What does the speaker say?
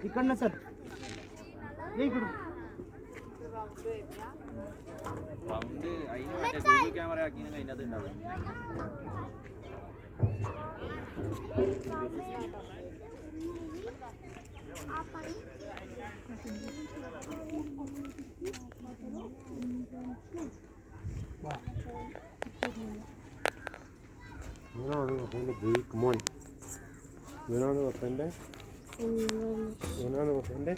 इकडनं सर ये इकडून ക്യാമറ ആക്കി അതിനകത്ത് ഉണ്ടാവും. ഇവനാണ് വെപ്പൻ്റെ